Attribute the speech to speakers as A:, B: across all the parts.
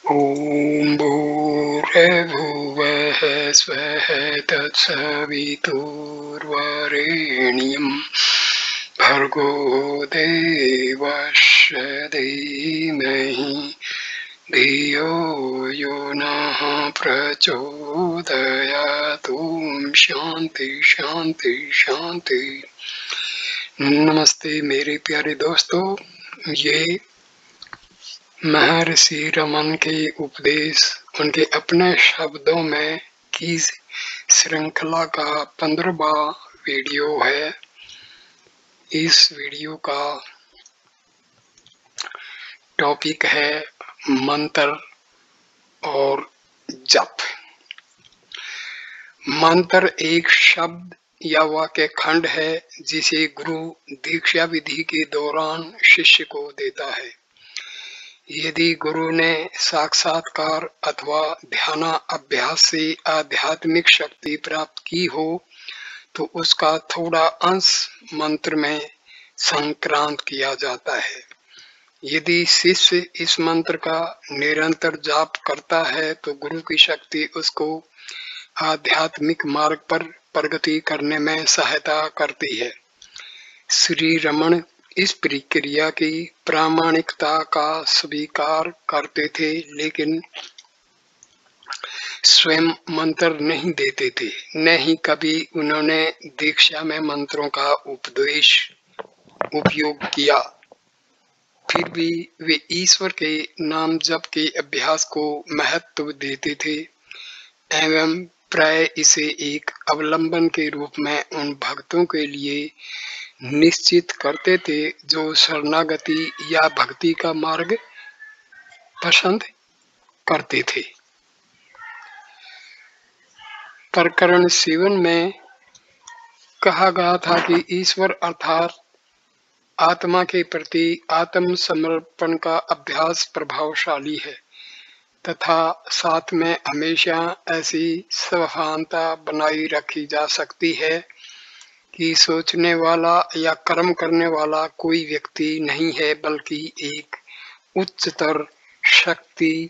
A: ॐ भूर्भुवः स्वः तत्सवितुर्वरेण्यं भर्गो देवस्य धीमहि धियो यो नः प्रचोदयात्। ॐ शांति शांति शांति। नमस्ते मेरे प्यारे दोस्तों, ये महर्षि रमन के उपदेश उनके अपने शब्दों में की श्रृंखला का 15वां वीडियो है। इस वीडियो का टॉपिक है मंत्र और जप। मंत्र एक शब्द या वाक्य खंड है जिसे गुरु दीक्षा विधि के दौरान शिष्य को देता है। यदि गुरु ने साक्षात्कार अथवा ध्यान अभ्यास से आध्यात्मिक शक्ति प्राप्त की हो तो उसका थोड़ा अंश मंत्र में संक्रांत किया जाता है। यदि शिष्य इस मंत्र का निरंतर जाप करता है तो गुरु की शक्ति उसको आध्यात्मिक मार्ग पर प्रगति करने में सहायता करती है। श्री रमन इस प्रक्रिया की प्रामाणिकता का स्वीकार करते थे, लेकिन स्वयं मंत्र नहीं देते थे, न ही कभी उन्होंने दीक्षा में मंत्रों का उपयोग किया। फिर भी वे ईश्वर के नाम जप के अभ्यास को महत्व देते थे एवं प्राय इसे एक अवलंबन के रूप में उन भक्तों के लिए निश्चित करते थे जो शरणागति या भक्ति का मार्ग पसंद करते थे। प्रकरण 7 में कहा गया था कि ईश्वर अर्थात आत्मा के प्रति आत्म समर्पण का अभ्यास प्रभावशाली है तथा साथ में हमेशा ऐसी सभानता बनाई रखी जा सकती है कि सोचने वाला या कर्म करने वाला कोई व्यक्ति नहीं है, बल्कि एक उच्चतर शक्ति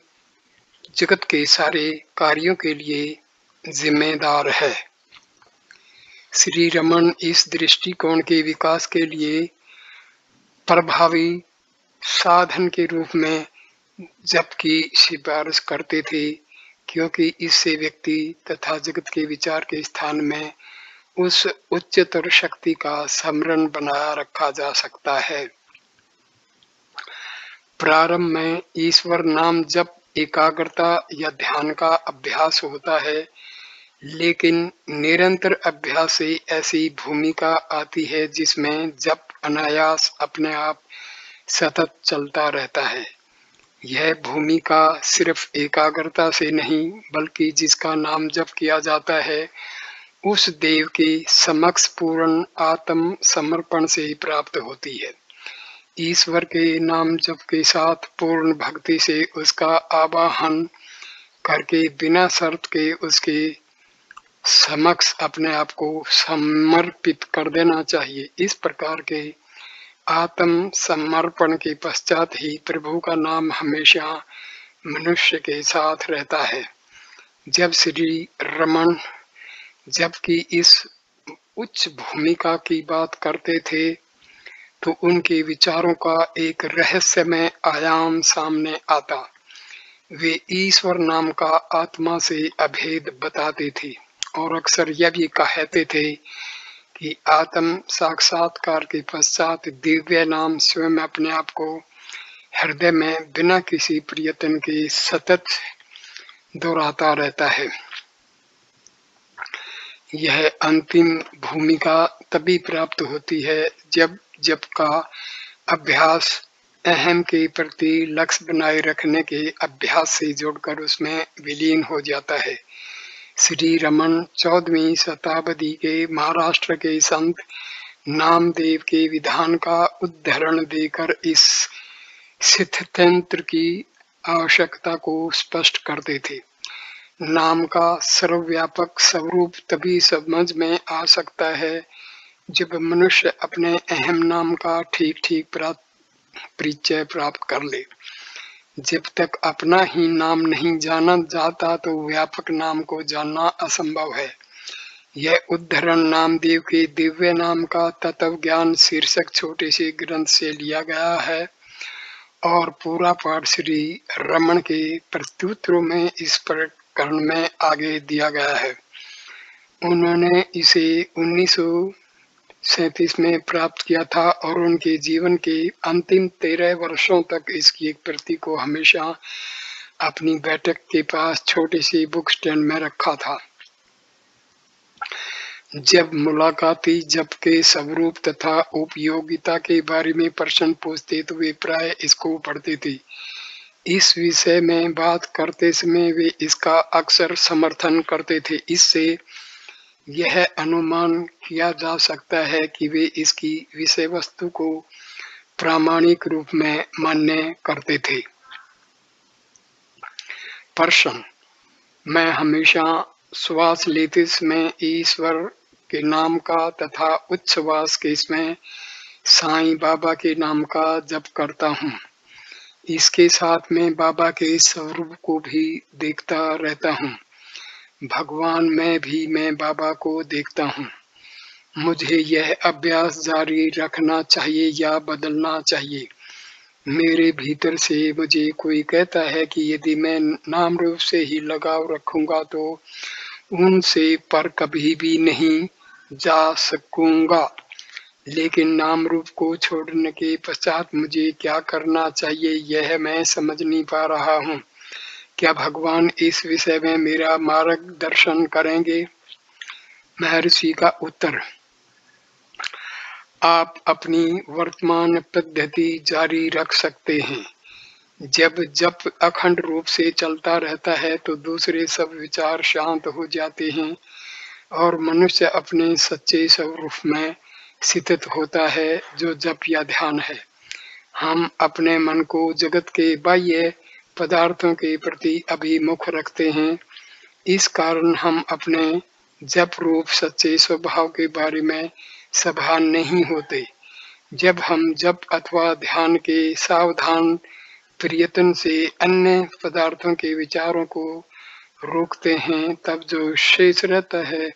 A: जगत के सारे कार्यों के लिए जिम्मेदार है। श्री रमन इस दृष्टिकोण के विकास के लिए प्रभावी साधन के रूप में जप की सिफारिश करते थे, क्योंकि इससे व्यक्ति तथा जगत के विचार के स्थान में उस उच्चतर शक्ति का स्मरण बनाया रखा जा सकता है। प्रारंभ में ईश्वर नाम जप एकाग्रता या ध्यान का अभ्यास होता है, लेकिन निरंतर अभ्यास से ऐसी भूमिका आती है जिसमें जप अनायास अपने आप सतत चलता रहता है। यह भूमिका सिर्फ एकाग्रता से नहीं, बल्कि जिसका नाम जप किया जाता है उस देव के समक्ष पूर्ण आत्म समर्पण से ही प्राप्त होती है। ईश्वर के नाम जप के साथ पूर्ण भक्ति से उसका आवाहन करके बिना शर्त के उसके समक्ष अपने आप को समर्पित कर देना चाहिए। इस प्रकार के आत्म समर्पण के पश्चात ही प्रभु का नाम हमेशा मनुष्य के साथ रहता है। जब श्री रमन जबकि इस उच्च भूमिका की बात करते थे तो उनके विचारों का एक रहस्यमय आयाम सामने आता। वे ईश्वर नाम का आत्मा से अभेद बताते थे और अक्सर यह भी कहते थे कि आत्म साक्षात्कार के पश्चात दिव्य नाम स्वयं अपने आप को हृदय में बिना किसी प्रयत्न के सतत दोहराता रहता है। यह अंतिम भूमिका तभी प्राप्त होती है जब जप का अभ्यास अहम के प्रति लक्ष्य बनाए रखने के अभ्यास से जुड़कर उसमें विलीन हो जाता है। श्री रमन 14वीं शताब्दी के महाराष्ट्र के संत नामदेव के विधान का उदाहरण देकर इस सिद्धांत की आवश्यकता को स्पष्ट करते थे। नाम का सर्वव्यापक स्वरूप तभी समझ में आ सकता है जब मनुष्य अपने अहम नाम का ठीक ठीक परिचय प्राप्त कर ले। जब तक अपना ही नाम नहीं जाना जाता तो व्यापक नाम को जानना असंभव है। यह उद्धरण नामदेव के दिव्य नाम का तत्व ज्ञान शीर्षक छोटे से ग्रंथ से लिया गया है और पूरा पाठ श्री रमण के प्रत्युत्तरों में इस प्रकरण में आगे दिया गया है। उन्होंने इसे 1937 में प्राप्त किया था और उनके जीवन के अंतिम 13 वर्षों तक इसकी एक प्रति को हमेशा अपनी बैठक के पास छोटे से बुक स्टैंड में रखा था। जब मुलाकाती जप के स्वरूप तथा उपयोगिता के बारे में प्रश्न पूछते तो वे प्राय इसको पढ़ते थे। इस विषय में बात करते समय वे इसका अक्सर समर्थन करते थे। इससे यह अनुमान किया जा सकता है कि वे इसकी विषय वस्तु को प्रामाणिक रूप में मान्य करते थे। प्रश्न: मैं हमेशा श्वास लेते समय ईश्वर के नाम का तथा उच्छ्वास के समय साईं बाबा के नाम का जप करता हूँ। इसके साथ में बाबा के स्वरूप को भी देखता रहता हूँ। भगवान में भी मैं बाबा को देखता हूँ। मुझे यह अभ्यास जारी रखना चाहिए या बदलना चाहिए? मेरे भीतर से मुझे कोई कहता है कि यदि मैं नाम रूप से ही लगाव रखूंगा तो उनसे पर कभी भी नहीं जा सकूंगा। लेकिन नाम रूप को छोड़ने के पश्चात मुझे क्या करना चाहिए यह मैं समझ नहीं पा रहा हूँ। क्या भगवान इस विषय में मेरा मार्गदर्शन करेंगे? महर्षि का उत्तर: आप अपनी वर्तमान पद्धति जारी रख सकते हैं। जब जप अखंड रूप से चलता रहता है तो दूसरे सब विचार शांत हो जाते हैं और मनुष्य अपने सच्चे स्वरूप में स्थित होता है जो जप या ध्यान है। हम अपने मन को जगत के बाह्य पदार्थों के प्रति अभिमुख रखते हैं। इस कारण हम अपने जप रूप सच्चे स्वभाव के बारे में सावधान नहीं होते। जब हम जप अथवा ध्यान के सावधान प्रयत्न से अन्य पदार्थों के विचारों को रोकते हैं तब जो शेष रहता है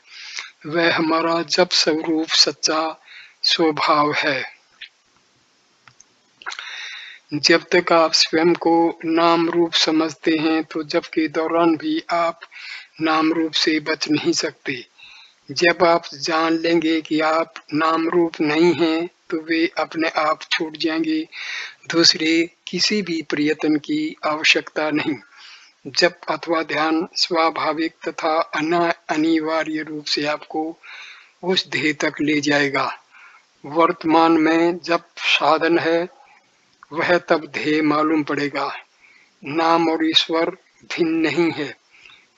A: वह हमारा जप स्वरूप सच्चा स्वभाव है। जब तक आप स्वयं को नाम रूप समझते हैं तो जप के दौरान भी आप नाम रूप से बच नहीं सकते। जब आप जान लेंगे कि आप नाम रूप नहीं हैं तो वे अपने आप छूट जाएंगे। दूसरे किसी भी प्रयत्न की आवश्यकता नहीं। जप अथवा ध्यान स्वाभाविक तथा अनिवार्य रूप से आपको उस ध्येय तक ले जाएगा। वर्तमान में जप साधन है, वह तब ध्येय मालूम पड़ेगा। नाम और ईश्वर भिन्न नहीं है।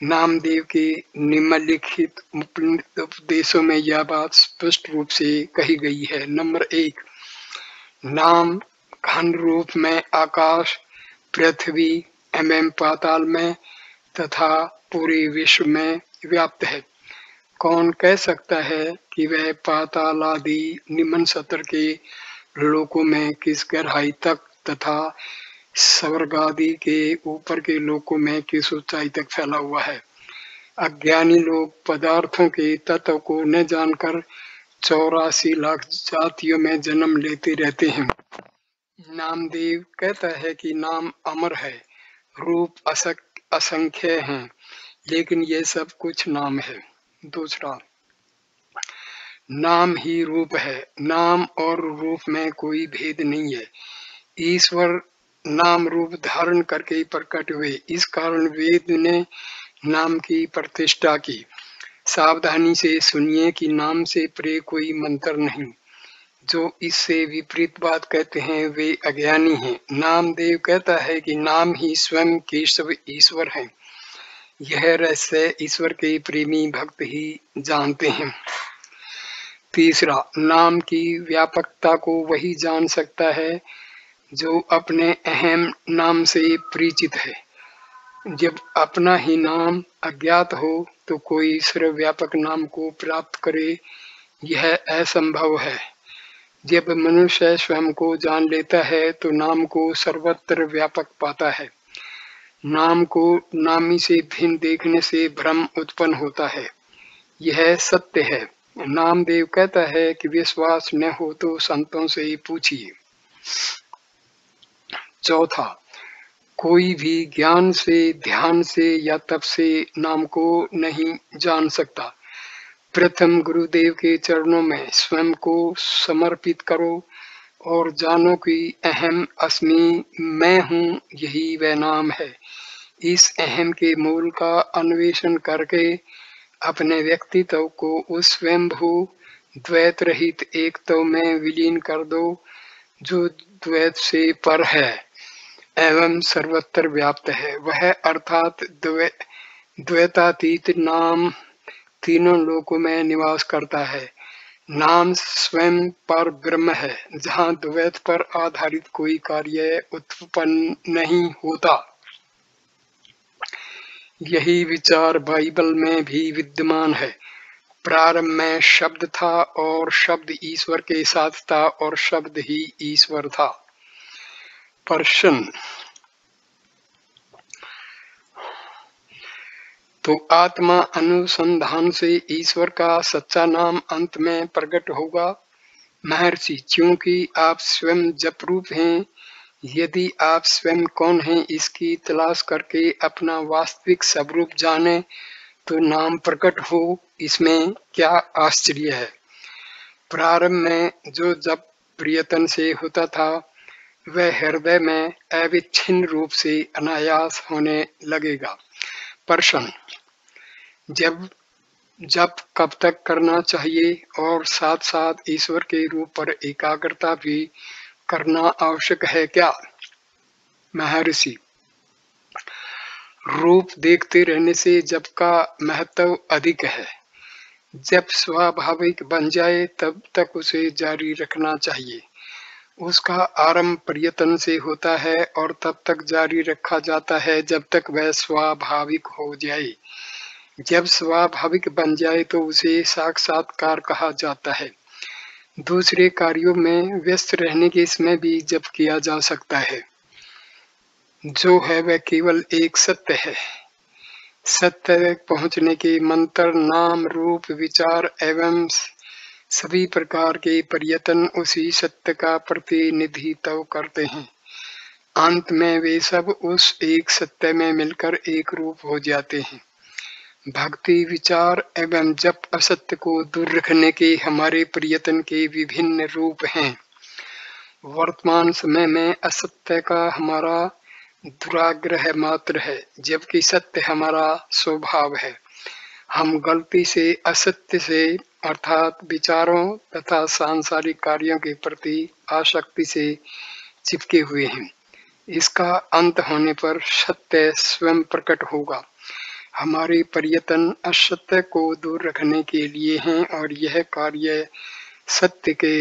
A: नामदेव के निम्नलिखित उपदेशों में यह बात स्पष्ट रूप से कही गई है। नंबर 1, नाम घन रूप में आकाश, पृथ्वी एवं पाताल में तथा पूरे विश्व में व्याप्त है। कौन कह सकता है कि वह पाताल आदि निम्न सतर के लोकों में किस गहराई तक तथा स्वर्ग आदि के ऊपर के लोकों में किस ऊंचाई तक फैला हुआ है? अज्ञानी लोग पदार्थों के तत्व को न जानकर 84 लाख जातियों में जन्म लेते रहते हैं। नामदेव कहता है कि नाम अमर है, रूप असंख्य हैं, लेकिन ये सब कुछ नाम है। दूसरा, नाम ही रूप है। नाम और रूप में कोई भेद नहीं है। ईश्वर नाम रूप धारण करके प्रकट हुए। इस कारण वेद ने नाम की प्रतिष्ठा की। सावधानी से सुनिए कि नाम से परे कोई मंत्र नहीं। जो इससे विपरीत बात कहते हैं वे अज्ञानी हैं। नामदेव कहता है कि नाम ही स्वयं केशव ईश्वर है। यह रहस्य ईश्वर के प्रेमी भक्त ही जानते हैं। तीसरा, नाम की व्यापकता को वही जान सकता है जो अपने अहम नाम से परिचित है। जब अपना ही नाम अज्ञात हो तो कोई सर्वव्यापक नाम को प्राप्त करे, यह असंभव है। जब मनुष्य स्वयं को जान लेता है तो नाम को सर्वत्र व्यापक पाता है। नाम को नामी से भिन्न देखने से भ्रम उत्पन्न होता है, यह सत्य है। नामदेव कहता है कि विश्वास न हो तो संतों से ही पूछिए। चौथा, कोई भी ज्ञान से, ध्यान से या तप से नाम को नहीं जान सकता। प्रथम गुरुदेव के चरणों में स्वयं को समर्पित करो और जानो कि अहम अस्मि, मैं हूँ, यही वह नाम है। इस अहम के मूल का अन्वेषण करके अपने व्यक्तित्व को उस स्वयंभू द्वैत रहित एकत्व में विलीन कर दो जो द्वैत से पर है एवं सर्वत्र व्याप्त है। वह अर्थात द्वैतातीत नाम तीनों लोकों में निवास करता है। नाम स्वयं पर ब्रह्म है, जहाँ द्वैत पर आधारित कोई कार्य उत्पन्न नहीं होता। यही विचार बाइबल में भी विद्यमान है। प्रारंभ में शब्द था और शब्द ईश्वर के साथ था और शब्द ही ईश्वर था। प्रश्न, तो आत्मा अनुसंधान से ईश्वर का सच्चा नाम अंत में प्रकट होगा। महर्षि, क्योंकि आप स्वयं जप रूप हैं, यदि आप स्वयं कौन हैं इसकी तलाश करके अपना वास्तविक स्वरूप जाने तो नाम प्रकट हो, इसमें क्या आश्चर्य है। प्रारंभ में जो जप प्रयत्न से होता था वह हृदय में अविच्छिन्न रूप से अनायास होने लगेगा। प्रश्न, जप कब तक करना चाहिए और साथ साथ ईश्वर के रूप पर एकाग्रता भी करना आवश्यक है क्या। महर्षि, रूप देखते रहने से जप का महत्व अधिक है। जब स्वाभाविक बन जाए तब तक उसे जारी रखना चाहिए। उसका आरंभ प्रयत्न से होता है और तब तक जारी रखा जाता है जब तक वह स्वाभाविक हो जाए। जब स्वाभाविक बन जाए तो उसे साक्षात्कार कहा जाता है। दूसरे कार्यों में व्यस्त रहने के समय भी जप किया जा सकता है। जो है वह केवल एक सत्य है। सत्य तक पहुंचने के मंत्र, नाम, रूप, विचार एवं सभी प्रकार के प्रयत्न उसी सत्य का प्रतिनिधित्व करते हैं। अंत में वे सब उस एक सत्य में मिलकर एक रूप हो जाते हैं। भक्ति, विचार एवं जप असत्य को दूर रखने के हमारे प्रयत्न के विभिन्न रूप हैं। वर्तमान समय में असत्य का हमारा दुराग्रह मात्र है, जबकि सत्य हमारा स्वभाव है। हम गलती से असत्य से अर्थात विचारों तथा सांसारिक कार्यों के प्रति आसक्ति से चिपके हुए हैं। इसका अंत होने पर सत्य स्वयं प्रकट होगा। हमारे प्रयत्न असत्य को दूर रखने के लिए हैं और यह कार्य सत्य के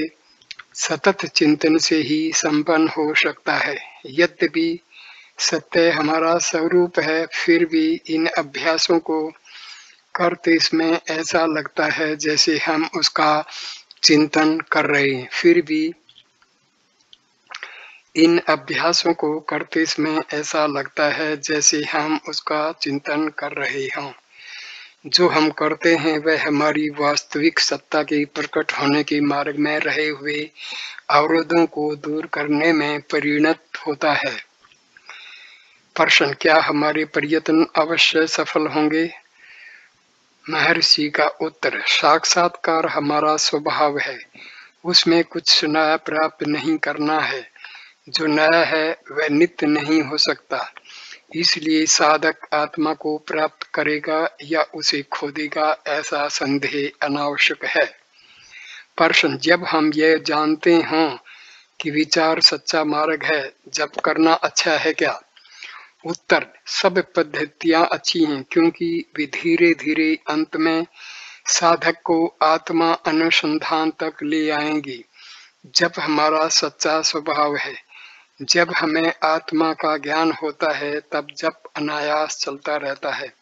A: सतत चिंतन से ही संपन्न हो सकता है। यद्यपि सत्य हमारा स्वरूप है, फिर भी इन अभ्यासों को करते इसमें ऐसा लगता है जैसे हम उसका चिंतन कर रहे हैं। फिर भी इन अभ्यासों को करते समय ऐसा लगता है जैसे हम उसका चिंतन कर रहे हों। जो हम करते हैं वह हमारी वास्तविक सत्ता के प्रकट होने के मार्ग में रहे हुए अवरोधों को दूर करने में परिणत होता है। प्रश्न, क्या हमारे प्रयत्न अवश्य सफल होंगे। महर्षि का उत्तर, साक्षात्कार हमारा स्वभाव है, उसमें कुछ नया प्राप्त नहीं करना है। जो नया है वह नित्य नहीं हो सकता, इसलिए साधक आत्मा को प्राप्त करेगा या उसे खो देगा, ऐसा संदेह अनावश्यक है। प्रश्न, जब हम ये जानते हों कि विचार सच्चा मार्ग है, जप करना अच्छा है क्या। उत्तर, सब पद्धतियां अच्छी हैं क्योंकि वे धीरे धीरे अंत में साधक को आत्मा अनुसंधान तक ले आएंगी। जप हमारा सच्चा स्वभाव है। जब हमें आत्मा का ज्ञान होता है तब जप अनायास चलता रहता है।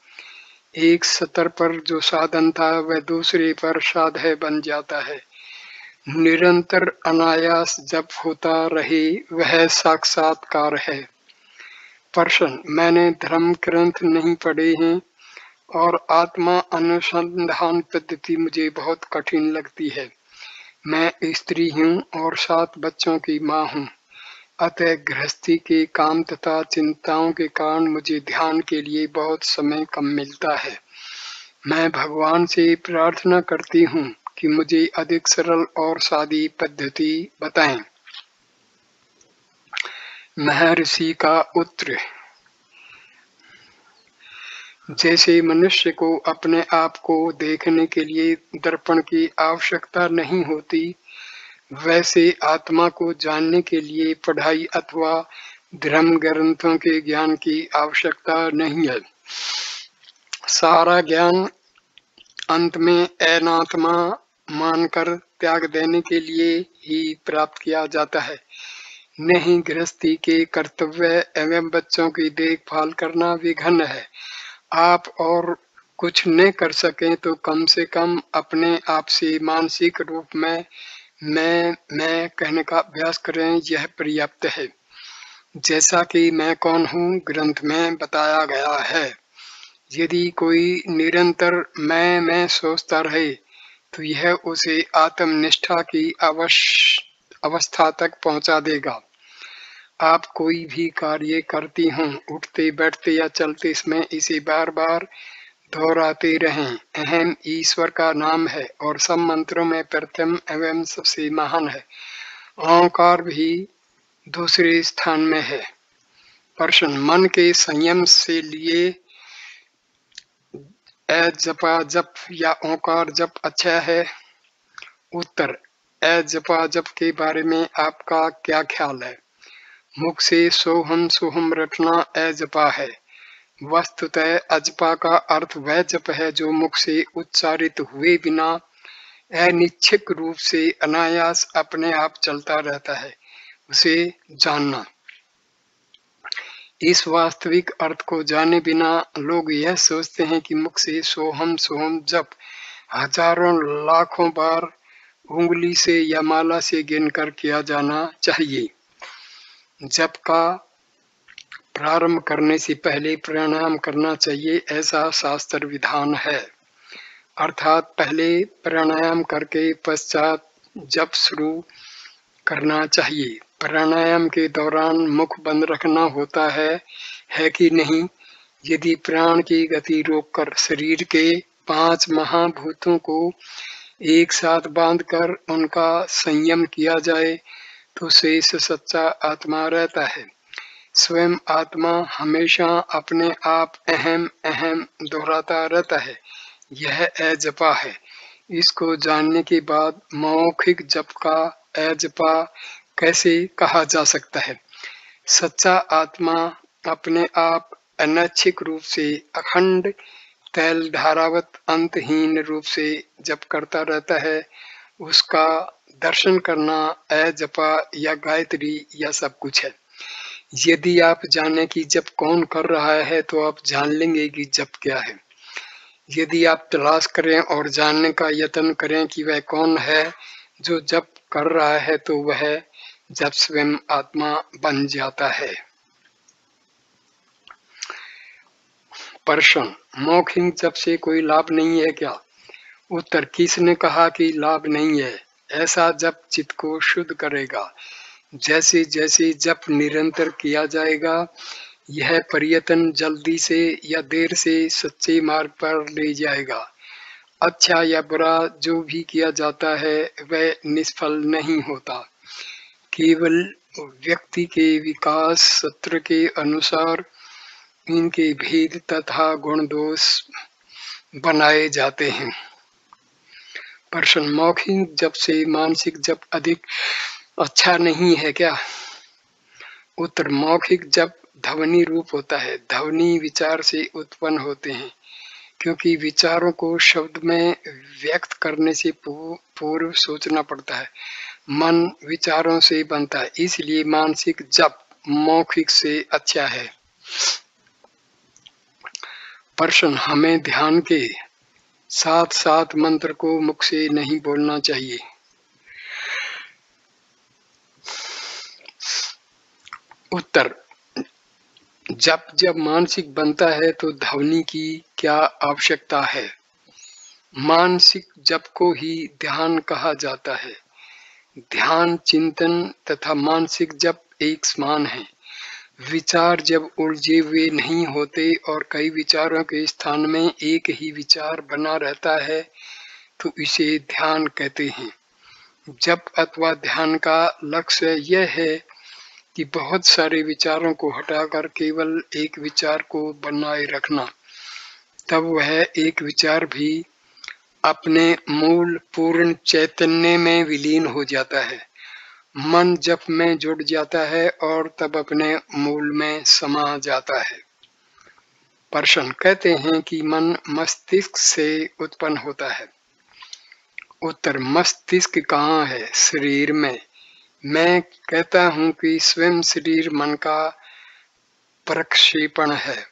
A: एक स्तर पर जो साधन था वह दूसरे पर साध्य बन जाता है। निरंतर अनायास जप होता रहे वह साक्षात्कार है। प्रश्न, मैंने धर्म ग्रंथ नहीं पढ़े हैं और आत्मा अनुसंधान पद्धति मुझे बहुत कठिन लगती है। मैं स्त्री हूँ और 7 बच्चों की माँ हूँ, अतः गृहस्थी के काम तथा चिंताओं के कारण मुझे ध्यान के लिए बहुत समय कम मिलता है। मैं भगवान से प्रार्थना करती हूँ कि मुझे अधिक सरल और सादी पद्धति बताएं। महर्षि का उत्तर, जैसे मनुष्य को अपने आप को देखने के लिए दर्पण की आवश्यकता नहीं होती, वैसे आत्मा को जानने के लिए पढ़ाई अथवा धर्म ग्रंथों के ज्ञान की आवश्यकता नहीं है। सारा ज्ञान अंत में अनात्मा मानकर त्याग देने के लिए ही प्राप्त किया जाता है। नहीं गृहस्थी के कर्तव्य एवं बच्चों की देखभाल करना विघ्न है। आप और कुछ न कर सकें तो कम से कम अपने आप से मानसिक रूप में मैं कहने का अभ्यास करें, यह पर्याप्त है। जैसा कि मैं कौन हूँ ग्रंथ में बताया गया है। यदि कोई निरंतर मैं सोचता रहे तो यह उसे आत्मनिष्ठा की अवस्था तक पहुंचा देगा। आप कोई भी कार्य करती हों, उठते बैठते या चलते समय इसे बार बार दोहराते रहें। अहम ईश्वर का नाम है और सब मंत्रों में प्रथम एवं सबसे महान है। ओंकार भी दूसरे स्थान में है। प्रश्न, मन के संयम से लिए जपा जप या ओंकार जप अच्छा है? उत्तर, जपा जप के बारे में आपका क्या ख्याल है? मुख से सोहम सोहम रटना अजपा है। वस्तुतः अजपा का अर्थ वह जप है जो मुख से उच्चारित हुए बिना अनिच्छिक रूप से अनायास अपने आप चलता रहता है, उसे जानना। इस वास्तविक अर्थ को जाने बिना लोग यह सोचते हैं कि मुख से सोहम सोहम जप हजारों लाखों बार उंगली से या माला से गिनकर किया जाना चाहिए। जप का प्रारंभ करने से पहले प्राणायाम करना चाहिए, ऐसा शास्त्र विधान है। अर्थात पहले प्राणायाम करके पश्चात जप शुरू करना चाहिए। प्राणायाम के दौरान मुख बंद रखना होता है कि नहीं? यदि प्राण की गति रोककर शरीर के 5 महाभूतों को एक साथ बांधकर उनका संयम किया जाए तो शेष सच्चा आत्मा रहता है। स्वयं आत्मा हमेशा अपने आप अहम अहम दोहराता रहता है, यह अजपा है। इसको जानने के बाद मौखिक जप का अजपा कैसे कहा जा सकता है? सच्चा आत्मा अपने आप अनैच्छिक रूप से अखंड तैल धारावत अंतहीन रूप से जप करता रहता है। उसका दर्शन करना अजपा या गायत्री या सब कुछ है। यदि आप जाने कि जप कौन कर रहा है तो आप जान लेंगे कि जप क्या है। यदि आप तलाश करें और जानने का यत्न करें कि वह कौन है जो जप कर रहा है तो वह जप स्वयं आत्मा बन जाता है। प्रश्न, मौखिक जप से कोई लाभ नहीं है क्या? उत्तर, किसने कहा कि लाभ नहीं है? ऐसा जप चित्त को शुद्ध करेगा। जैसे जैसे जप निरंतर किया जाएगा, यह प्रयत्न जल्दी से या देर से सच्चे मार्ग पर ले जाएगा। अच्छा या बुरा जो भी किया जाता है वह निष्फल नहीं होता। केवल व्यक्ति के विकास सत्र के अनुसार इनके भेद तथा गुण दोष बनाए जाते हैं। प्रश्न, मौखिक जप से मानसिक जप अधिक अच्छा नहीं है क्या? उत्तर, मौखिक जप ध्वनि रूप होता है। ध्वनि विचार से उत्पन्न होते हैं। क्योंकि विचारों को शब्द में व्यक्त करने से पूर्व सोचना पड़ता है। मन विचारों से बनता है, इसलिए मानसिक जप मौखिक से अच्छा है। प्रश्न, हमें ध्यान के साथ साथ मंत्र को मुख से नहीं बोलना चाहिए? उत्तर, जप जब मानसिक बनता है तो ध्वनि की क्या आवश्यकता है? मानसिक जप को ही ध्यान कहा जाता है। ध्यान, चिंतन तथा मानसिक जप एक समान है। विचार जब उलझे हुए नहीं होते और कई विचारों के स्थान में एक ही विचार बना रहता है तो इसे ध्यान कहते हैं। जप अथवा ध्यान का लक्ष्य यह है कि बहुत सारे विचारों को हटाकर केवल एक विचार को बनाए रखना। तब वह एक विचार भी अपने मूल पूर्ण चैतन्य में विलीन हो जाता है। मन जप में जुड़ जाता है और तब अपने मूल में समा जाता है। प्रश्न, कहते हैं कि मन मस्तिष्क से उत्पन्न होता है। उत्तर, मस्तिष्क कहाँ है? शरीर में। मैं कहता हूँ कि स्वयं शरीर मन का प्रक्षेपण है।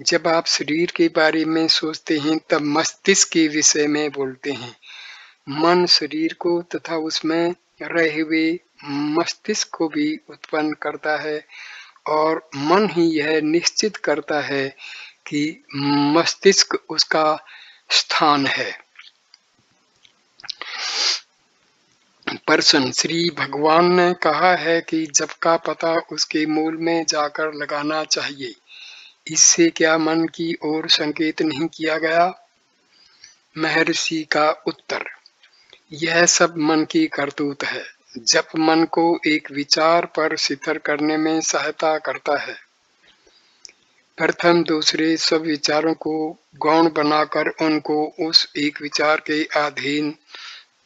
A: जब आप शरीर के बारे में सोचते हैं तब मस्तिष्क के विषय में बोलते हैं। मन शरीर को तथा उसमें रहे हुए मस्तिष्क को भी उत्पन्न करता है और मन ही यह निश्चित करता है कि मस्तिष्क उसका स्थान है। प्रश्न, श्री भगवान ने कहा है कि जप का पता उसके मूल में जाकर लगाना चाहिए। इससे क्या मन की ओर संकेत नहीं किया गया? महर्षि का उत्तर, यह सब मन की करतूत है। जप मन को एक विचार पर स्थिर करने में सहायता करता है। प्रथम दूसरे सब विचारों को गौण बनाकर उनको उस एक विचार के अधीन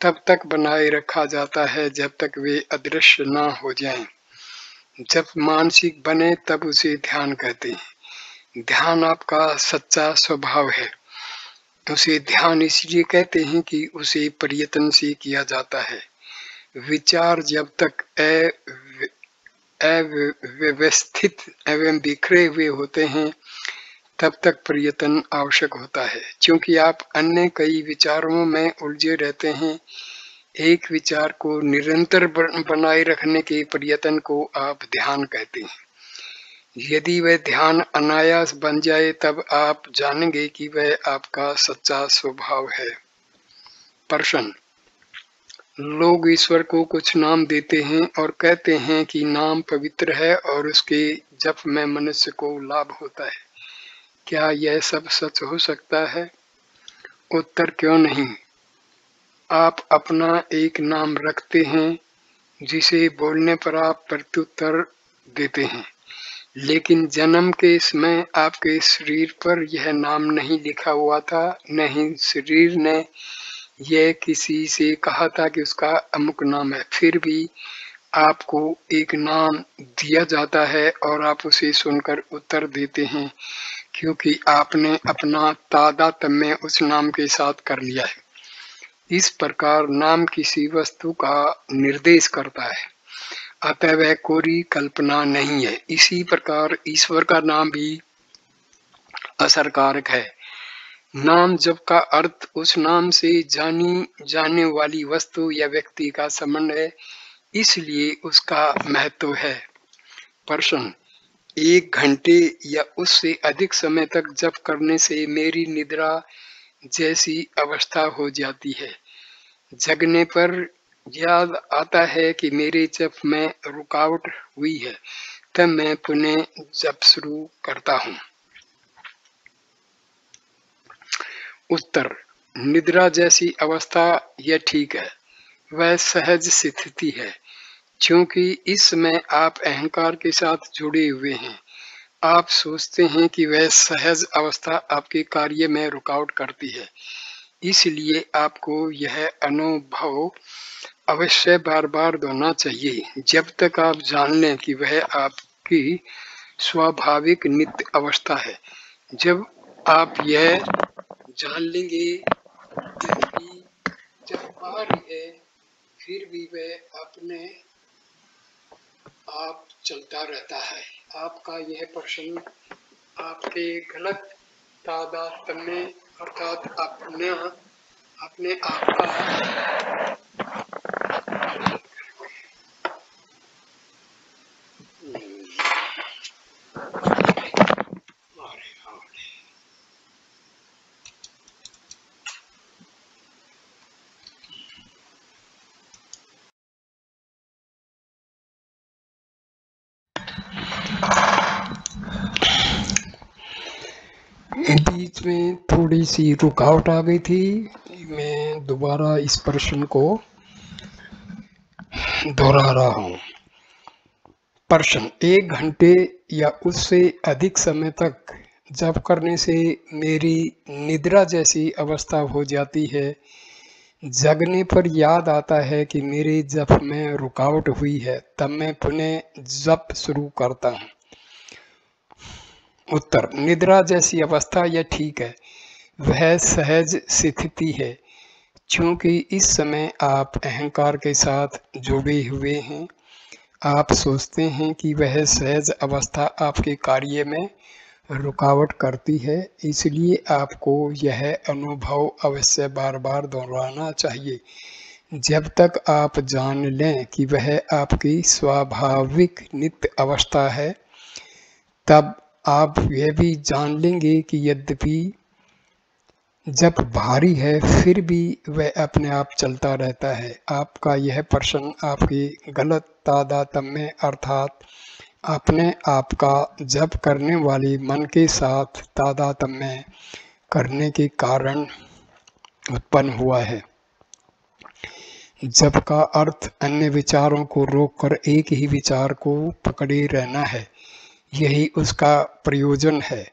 A: तब तक बनाए रखा जाता है जब तक वे अदृश्य न हो जाएं। जब मानसिक बने तब उसे ध्यान कहते हैं। ध्यान आपका सच्चा स्वभाव है। उसे ध्यान इसलिए कहते हैं कि उसे प्रयत्न से किया जाता है। विचार जब तक अव्यवस्थित एवं बिखरे हुए होते हैं तब तक प्रयत्न आवश्यक होता है। क्योंकि आप अन्य कई विचारों में उलझे रहते हैं, एक विचार को निरंतर बनाए रखने के प्रयत्न को आप ध्यान कहते हैं। यदि वह ध्यान अनायास बन जाए तब आप जानेंगे कि वह आपका सच्चा स्वभाव है। प्रश्न, लोग ईश्वर को कुछ नाम देते हैं और कहते हैं कि नाम पवित्र है और उसके जप में मनुष्य को लाभ होता है। क्या यह सब सच हो सकता है? उत्तर, क्यों नहीं। आप अपना एक नाम रखते हैं जिसे बोलने पर आप प्रत्युत्तर देते हैं, लेकिन जन्म के समय आपके शरीर पर यह नाम नहीं लिखा हुआ था, न ही शरीर ने यह किसी से कहा था कि उसका अमुक नाम है। फिर भी आपको एक नाम दिया जाता है और आप उसे सुनकर उत्तर देते हैं क्योंकि आपने अपना तादात्म्य उस नाम के साथ कर लिया है। इस प्रकार नाम किसी वस्तु का निर्देश करता है, अतः वह कोरी कल्पना नहीं है। इसी प्रकार ईश्वर का नाम भी असरकारक है। नाम जप का अर्थ उस नाम से जानी जाने वाली वस्तु या व्यक्ति का संबंध है, इसलिए उसका महत्व है। प्रश्न, 1 घंटे या उससे अधिक समय तक जप करने से मेरी निद्रा जैसी अवस्था हो जाती है। जगने पर याद आता है कि मेरे जप में रुकावट हुई है, तब मैं पुनः जप शुरू करता हूँ। उत्तर, निद्रा जैसी अवस्था यह ठीक है, वह सहज स्थिति है, क्योंकि इस समय आप अहंकार के साथ जुड़े हुए हैं। आप सोचते हैं कि वह सहज अवस्था आपके कार्य में रुकावट करती है, इसलिए आपको यह अनुभव अवश्य बार बार दोहराना चाहिए जब तक आप जान लें कि वह आपकी स्वाभाविक नित्य अवस्था है। जब आप यह जान लेंगे कि जब आ रही है फिर भी वह अपने आप चलता रहता है। आपका यह प्रश्न आपके गलत तादात्म्य अर्थात अपने आप का बीच में थोड़ी सी रुकावट आ गई थी। मैं दोबारा इस प्रश्न को दोहरा रहा हूँ। प्रश्न: 1 घंटे या उससे अधिक समय तक जप करने से मेरी निद्रा जैसी अवस्था हो जाती है। जगने पर याद आता है कि मेरे जप में रुकावट हुई है, तब मैं पुनः जप शुरू करता हूँ। उत्तर: निद्रा जैसी अवस्था यह ठीक है, वह सहज स्थिति है, क्योंकि इस समय आप अहंकार के साथ जुड़े हुए हैं। आप सोचते हैं कि वह सहज अवस्था आपके कार्य में रुकावट करती है, इसलिए आपको यह अनुभव अवश्य बार बार दोहराना चाहिए जब तक आप जान लें कि वह आपकी स्वाभाविक नित्य अवस्था है। तब आप यह भी जान लेंगे कि यद्यपि जप भारी है, फिर भी वह अपने आप चलता रहता है। आपका यह प्रश्न आपके गलत तादात्म्य अर्थात अपने आप का जप करने वाले मन के साथ तादात्म्य करने के कारण उत्पन्न हुआ है। जप का अर्थ अन्य विचारों को रोककर एक ही विचार को पकड़े रहना है। यही उसका प्रयोजन है।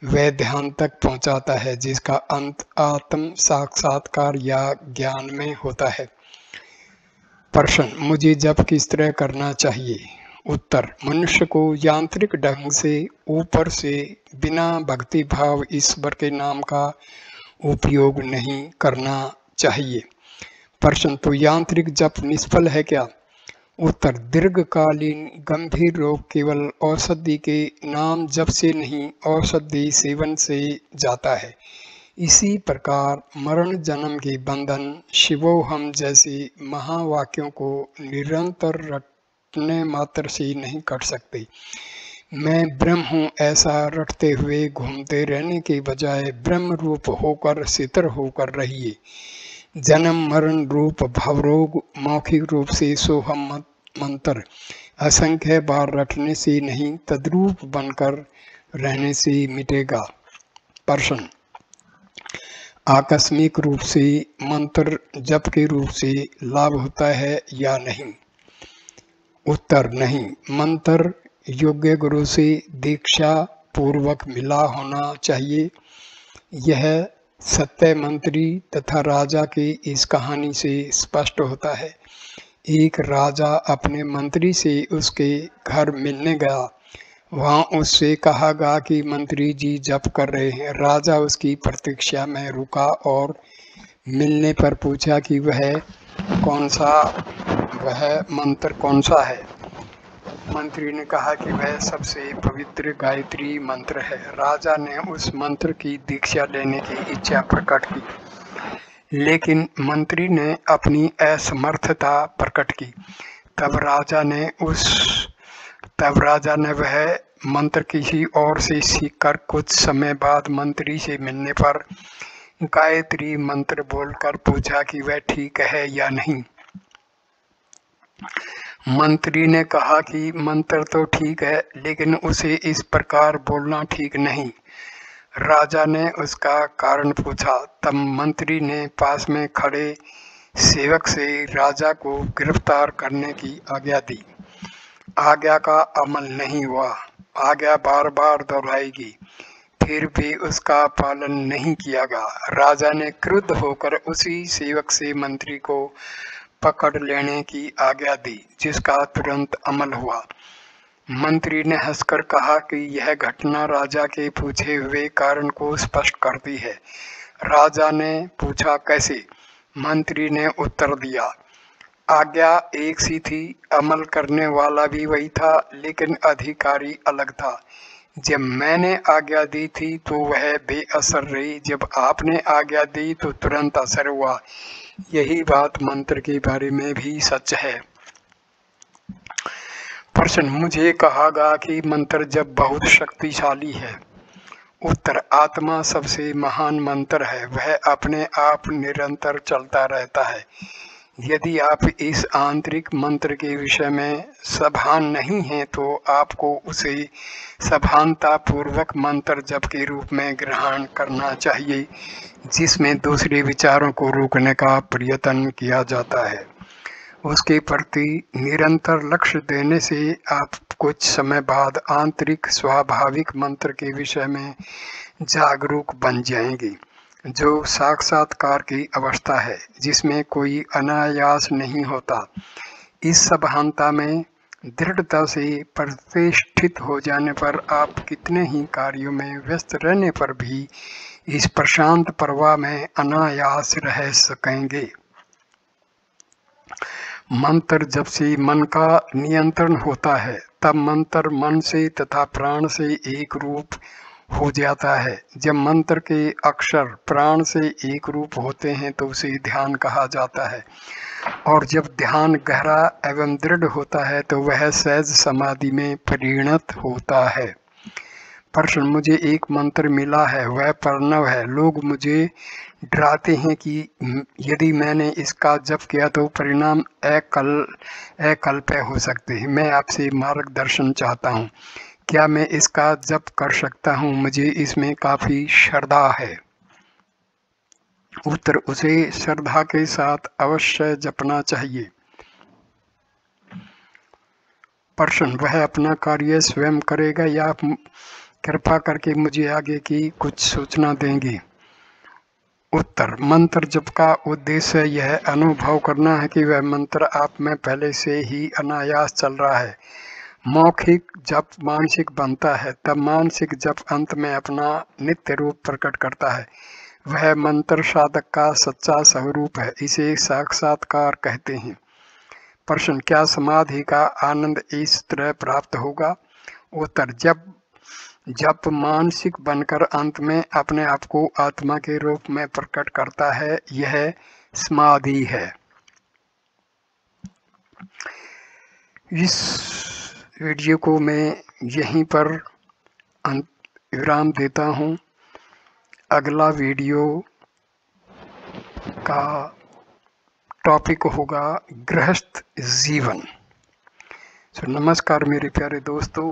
A: वह ध्यान तक पहुंचाता है, जिसका अंत आत्म साक्षात्कार या ज्ञान में होता है। प्रश्न: मुझे जप किस तरह करना चाहिए? उत्तर: मनुष्य को यांत्रिक ढंग से ऊपर से बिना भक्ति भाव ईश्वर के नाम का उपयोग नहीं करना चाहिए। प्रश्न: तो यांत्रिक जप निष्फल है क्या? उत्तर: दीर्घकालीन गंभीर रोग केवल औषधि के नाम जप से नहीं, औषधि सेवन से जाता है। इसी प्रकार मरण जन्म के बंधन शिवोहम जैसे महावाक्यों को निरंतर रटने मात्र से नहीं कट सकते। मैं ब्रह्म हूँ ऐसा रटते हुए घूमते रहने के बजाय ब्रह्म रूप होकर स्थिर होकर रहिए। जन्म मरण रूप भवरोग मौखिक रूप से सोहम मंत्र असंख्य बार रटने से नहीं, तद्रूप बनकर रहने से मिटेगा। प्रश्न: आकस्मिक रूप से मंत्र जप के रूप से लाभ होता है या नहीं? उत्तर: नहीं। मंत्र योग्य गुरु से दीक्षा पूर्वक मिला होना चाहिए। यह सत्य मंत्री तथा राजा की इस कहानी से स्पष्ट होता है। एक राजा अपने मंत्री से उसके घर मिलने गया। वहां उससे कहा गया कि मंत्री जी जप कर रहे हैं। राजा उसकी प्रतीक्षा में रुका और मिलने पर पूछा कि वह मंत्र कौन सा है। मंत्री ने कहा कि वह सबसे पवित्र गायत्री मंत्र है। राजा ने उस मंत्र की दीक्षा लेने की इच्छा प्रकट की, लेकिन मंत्री ने अपनी असमर्थता प्रकट की। तब राजा ने वह मंत्र किसी और से सीखकर कुछ समय बाद मंत्री से मिलने पर गायत्री मंत्र बोलकर पूछा कि वह ठीक है या नहीं। मंत्री ने कहा कि मंत्र तो ठीक है, लेकिन उसे इस प्रकार बोलना ठीक नहीं। राजा ने उसका कारण पूछा। तब मंत्री ने पास में खड़े सेवक से राजा को गिरफ्तार करने की आज्ञा दी। आज्ञा का अमल नहीं हुआ। आज्ञा बार बार दोहराएगी, फिर भी उसका पालन नहीं किया गया। राजा ने क्रुद्ध होकर उसी सेवक से मंत्री को पकड़ लेने की आज्ञा दी, जिसका तुरंत अमल हुआ। मंत्री ने हंसकर कहा कि यह घटना राजा के पूछे हुए कारण को स्पष्ट करती है। राजा ने पूछा, कैसे? मंत्री ने उत्तर दिया, आज्ञा एक सी थी, अमल करने वाला भी वही था, लेकिन अधिकारी अलग था। जब मैंने आज्ञा दी थी तो वह बेअसर रही, जब आपने आज्ञा दी तो तुरंत असर हुआ। यही बात मंत्र के बारे में भी सच है। प्रश्न: मुझे कहा गया कि मंत्र जब बहुत शक्तिशाली है। उत्तर: आत्मा सबसे महान मंत्र है। वह अपने आप निरंतर चलता रहता है। यदि आप इस आंतरिक मंत्र के विषय में सभान नहीं हैं तो आपको उसे सभानतापूर्वक मंत्र जप के रूप में ग्रहण करना चाहिए, जिसमें दूसरे विचारों को रोकने का प्रयत्न किया जाता है। उसके प्रति निरंतर लक्ष्य देने से आप कुछ समय बाद आंतरिक स्वाभाविक मंत्र के विषय में जागरूक बन जाएंगे, जो साक्षात्कार की अवस्था है, जिसमें कोई अनायास नहीं होता। इस सभानता में दृढ़ता से प्रतिष्ठित हो जाने पर आप कितने ही कार्यों में व्यस्त रहने पर भी इस प्रशांत प्रवाह में अनायास रह सकेंगे। मंत्र जब से मन का नियंत्रण होता है, तब मंत्र मन से तथा प्राण से एक रूप हो जाता है। जब मंत्र के अक्षर प्राण से एक रूप होते हैं तो उसे ध्यान कहा जाता है, और जब ध्यान गहरा एवं दृढ़ होता है तो वह सहज समाधि में परिणत होता है। प्रश्न: मुझे एक मंत्र मिला है, वह प्रणव है। लोग मुझे डराते हैं कि यदि मैंने इसका जप किया तो परिणाम अकल्प्य हो सकते हैं। मैं आपसे मार्गदर्शन चाहता हूँ, क्या मैं इसका जप कर सकता हूँ? मुझे इसमें काफी श्रद्धा है। उत्तर: उसे श्रद्धा के साथ अवश्य जपना चाहिए। प्रश्न: वह अपना कार्य स्वयं करेगा या कृपा करके मुझे आगे की कुछ सूचना देंगे? उत्तर: मंत्र जप का उद्देश्य यह अनुभव करना है कि वह मंत्र आप में पहले से ही अनायास चल रहा है। मौखिक जप मानसिक बनता है, तब मानसिक जप अंत में अपना नित्य रूप प्रकट करता है। वह मंत्र साधक का सच्चा स्वरूप है, इसे साक्षात्कार कहते हैं। प्रश्न: क्या समाधि का आनंद इस तरह प्राप्त होगा? उत्तर: जब मानसिक बनकर अंत में अपने आप को आत्मा के रूप में प्रकट करता है, यह समाधि है। इस वीडियो को मैं यहीं पर विराम देता हूँ। अगला वीडियो का टॉपिक होगा गृहस्थ जीवन। नमस्कार मेरे प्यारे दोस्तों,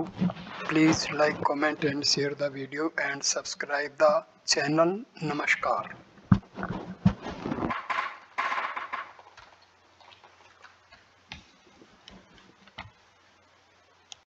A: please like, comment and share the video and subscribe the channel. नमस्कार।